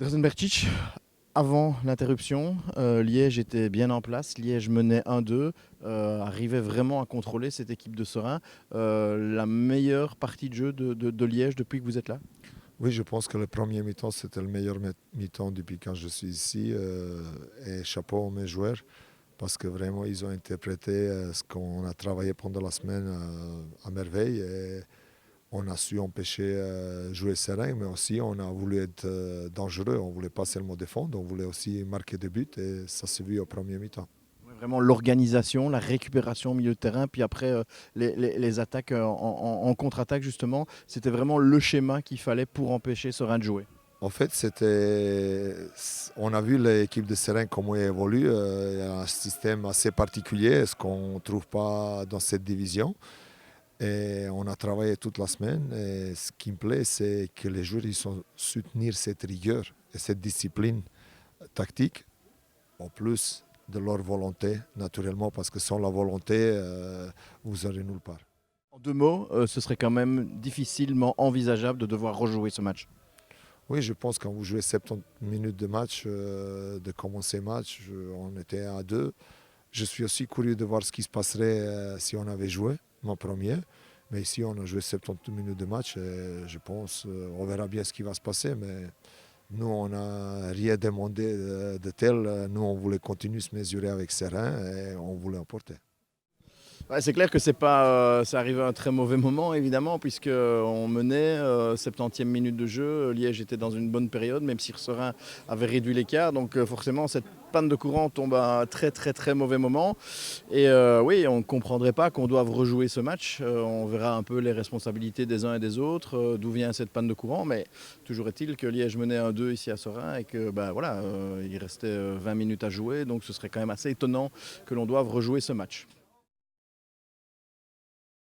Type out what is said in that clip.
Drazen Berčić, avant l'interruption, Liège était bien en place. Liège menait 1-2, arrivait vraiment à contrôler cette équipe de Serein. La meilleure partie de jeu de Liège depuis que vous êtes là? Oui, je pense que le premier mi-temps, c'était le meilleur mi-temps depuis quand je suis ici. Et chapeau à mes joueurs, parce que vraiment, ils ont interprété ce qu'on a travaillé pendant la semaine à merveille. Et on a su empêcher jouer serein, mais aussi on a voulu être dangereux. On ne voulait pas seulement défendre, on voulait aussi marquer des buts. Et ça s'est vu au premier mi-temps. Ouais, vraiment l'organisation, la récupération au milieu de terrain, puis après les attaques en contre-attaque justement, c'était vraiment le schéma qu'il fallait pour empêcher Serein de jouer. En fait, on a vu l'équipe de Seren comment elle évolue. Il y a un système assez particulier, ce qu'on ne trouve pas dans cette division. Et on a travaillé toute la semaine. Et ce qui me plaît, c'est que les joueurs ils sont soutenir cette rigueur et cette discipline tactique, en plus de leur volonté, naturellement, parce que sans la volonté, vous n'aurez nulle part. En deux mots, ce serait quand même difficilement envisageable de devoir rejouer ce match. Oui, je pense que quand vous jouez 70 minutes de match, de commencer le match, on était à 2. Je suis aussi curieux de voir ce qui se passerait si on avait joué mon premier. Mais ici, on a joué 70 minutes de match et je pense on verra bien ce qui va se passer. Mais nous, on n'a rien demandé de tel. Nous, on voulait continuer à se mesurer avec Serein et on voulait emporter. Ouais, c'est clair que c'est arrivé à un très mauvais moment, évidemment, puisqu'on menait 70e minute de jeu. Liège était dans une bonne période, même si Serein avait réduit l'écart. Donc forcément, cette panne de courant tombe à un très très très mauvais moment. Et oui, on ne comprendrait pas qu'on doive rejouer ce match. On verra un peu les responsabilités des uns et des autres, d'où vient cette panne de courant. Mais toujours est-il que Liège menait 1-2 ici à Serein et que voilà, il restait 20 minutes à jouer. Donc ce serait quand même assez étonnant que l'on doive rejouer ce match.